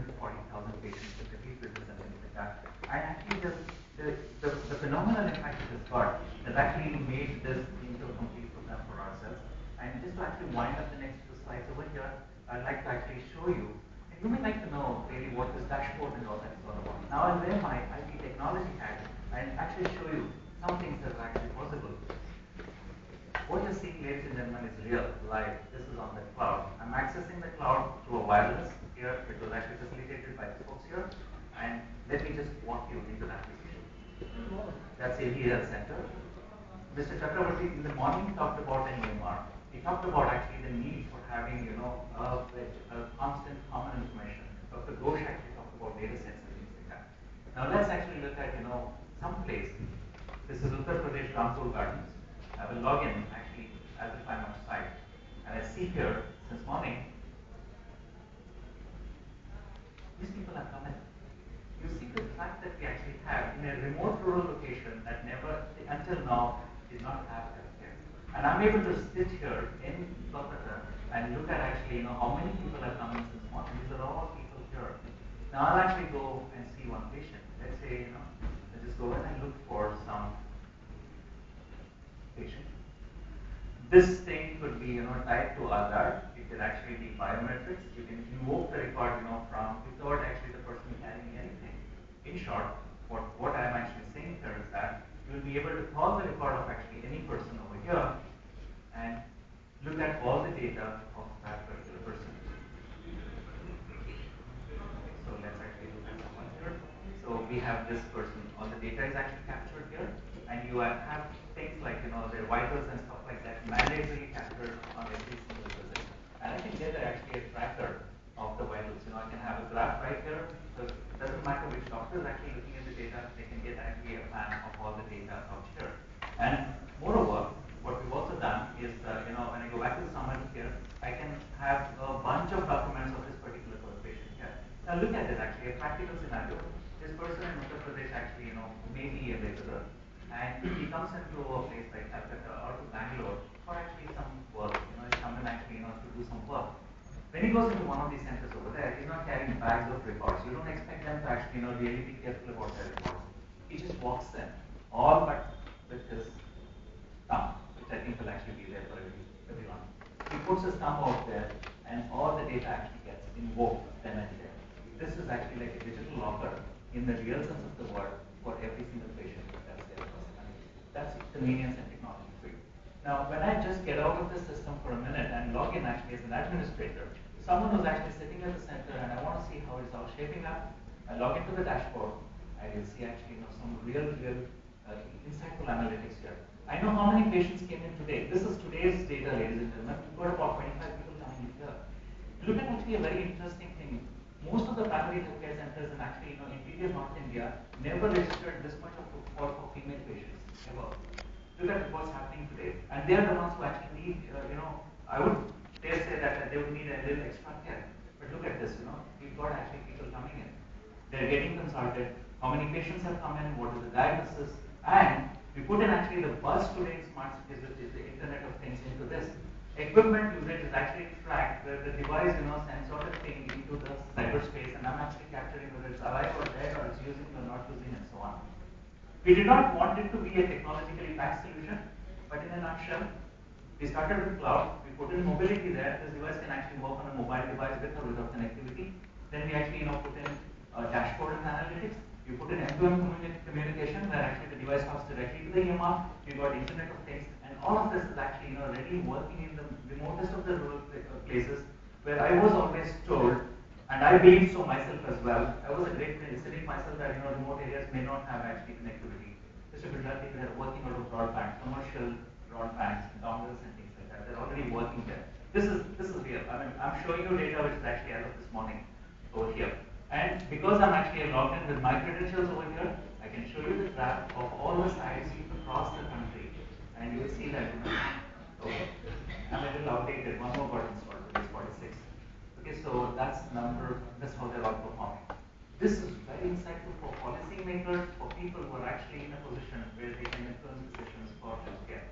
140,000 patients with repeat visits and things like that. And actually, the phenomenal impact it has got has actually made this into a complete program for ourselves. And just to actually wind up the next two slides over here, I'd like to actually show you, and you may like to know really what this dashboard and all that is all about. Now I'll wear my IT technology hat and actually show you some things that are actually possible. What you're seeing, ladies and gentlemen, is real, live. This is on the cloud. I'm accessing the cloud through a wireless here. It was actually facilitated by the folks here. And let me just walk you into the application. That's AVL Center. Mr. Chakravarti in the morning talked about an EMR. He talked about actually the need for having, a constant common information. Dr. Ghosh actually talked about data sets and things like that. Now let's actually look at, some place. This is Uttar Pradesh Rampur Gardens. I will log in actually as if I'm on site. And I see here since morning, these people are coming. You see the fact that we actually have in a remote rural location that never, until now, did not have healthcare. And I'm able to sit here in Kolkata and look at actually, how many people are coming since morning. These are all people here. Now I'll actually go and see one patient. Let's say, I'll just go in and look for some patient. This thing could be, tied to Aadhaar. It could actually be biometrics. You can invoke the record, from without actually the person carrying anything. In short, what I'm actually saying here is that you'll be able to call the record of actually any person over here and look at all the data of that particular person. So let's actually look at someone here. So we have this person. All the data is actually captured here, and you have things like their vitals and stuff like that mandatorily captured on every single visit. And I can get actually a tracker of the vitals. I can have a graph right here. So it doesn't matter which doctor is actually looking at the data, they can get actually a plan of all the data out here. And moreover, what we've also done is, when I go back to the summary here, I can have a bunch of documents of this particular patient here. Now look at this actually, a practical scenario. This person in Uttar Pradesh actually, may be a regular, and he comes into a place like Calcutta or to Bangalore for actually some work. He's coming actually, to do some work. When he goes into one of these centers over there, he's not carrying bags of records. You don't expect them to actually, really be careful about their records. He just walks them, all but with his thumb, which I think will actually be there for everyone. He puts his thumb out there, and all the data actually gets invoked then and there. This is actually like a digital locker in the real sense of the word for every single patient that's there across the country. That's convenience and technology free. Now, when I just get out of the system for a minute and log in actually as an administrator, someone who's actually sitting at the center and I want to see how it's all shaping up, I log into the dashboard, I will see actually some real insightful analytics here. I know how many patients came in today. This is today's data, ladies and gentlemen. We've got about 25 people coming in here. Look at actually a very interesting thing. Most of the primary healthcare centers in actually interior North India never registered this much of footfall for female patients ever. Look at what's happening today, and they are the ones who actually need. I would dare say that they would need a little extra care. But look at this. We've got actually people coming in. They're getting consulted. How many patients have come in? What is the diagnosis? And we put in actually the buzz today in smart cities, which is the Internet of Things, into this. Equipment usage is actually tracked where the device, sends sort of thing into the cyberspace, and I'm actually capturing whether it's alive or dead or it's using or not using and so on. We did not want it to be a technologically backed solution, but in a nutshell, we started with cloud, we put in mobility there, this device can actually work on a mobile device with or without connectivity. Then we actually put in dashboard and analytics, we put in end-to-end communication where actually the device talks directly to the EMR, we got Internet of Things, and all of this is actually really working in the remotest of the rural places where I was always told, and I believe so myself as well. I was a great cynic myself that remote areas may not have actually connectivity. Mr. Gujarati, they are working out of broadband, commercial broadbands, dongles and things like that. They're already working there. This is real. I mean, I'm showing you data which is actually as of this morning over here. And because I'm actually logged in with my credentials over here, I can show you the graph of all the sites across the country, and you will see that. Okay, I'm a little outdated. One more got installed. Today is 46. Okay, so that's how they're all performing. This is very insightful for policymakers, for people who are actually in a position where they can influence decisions for healthcare.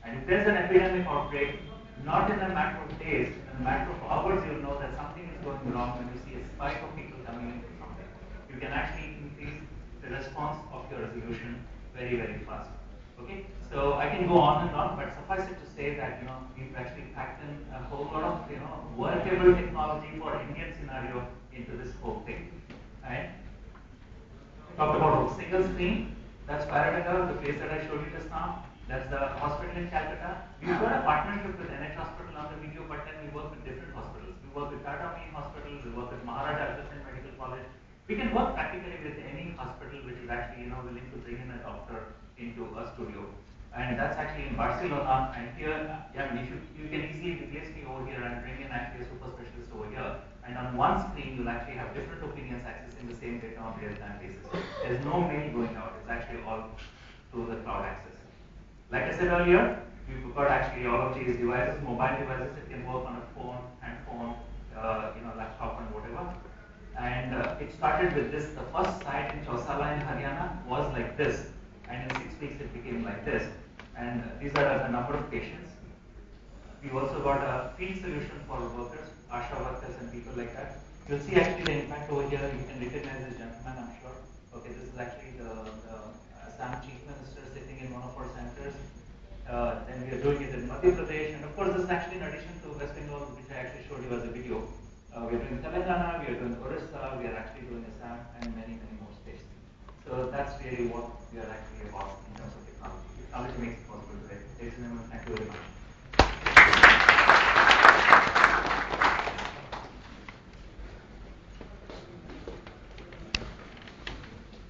And if there's an epidemic outbreak, not in a matter of days, in a matter of hours, you'll know that something is going wrong when you see a spike of people coming solution very, very fast. Okay, so I can go on and on, but suffice it to say that we've actually packed in a whole lot of workable technology for Indian scenario into this whole thing. And talked about single screen. That's Paradnagar, the place that I showed you just now. That's the hospital in Calcutta. We've got a partnership with NH Hospital on the video, but then we work with different hospitals. We work with Tata Main Hospital, we work with Maharaja Agrasena Medical College. We can work practically with any hospital which is actually willing to bring in a doctor into a studio. And that's actually in Barcelona. And here, yeah, you can easily replace me over here and bring in actually a super specialist over here. And on one screen, you'll actually have different opinions accessing the same data on real-time basis. There's no mail going out. It's actually all through the cloud access. Like I said earlier, we've got actually all of these devices, mobile devices that can work on a phone, handphone, laptop and whatever. And it started with this. The first site in Chausala in Haryana was like this. And in 6 weeks, it became like this. And these are the number of patients. We've also got a field solution for workers, ASHA workers and people like that. You'll see actually the impact over here. You can recognize this gentleman, I'm sure. Okay, this is actually the Assam Chief Minister sitting in one of our centers. Then we are doing it in Madhya Pradesh. And of course, this is actually in addition to West Bengal, which I actually showed you as a video. We are doing Telangana, we are doing Orissa, we are actually doing Assam and many, many more states. So that's really what we are actually about.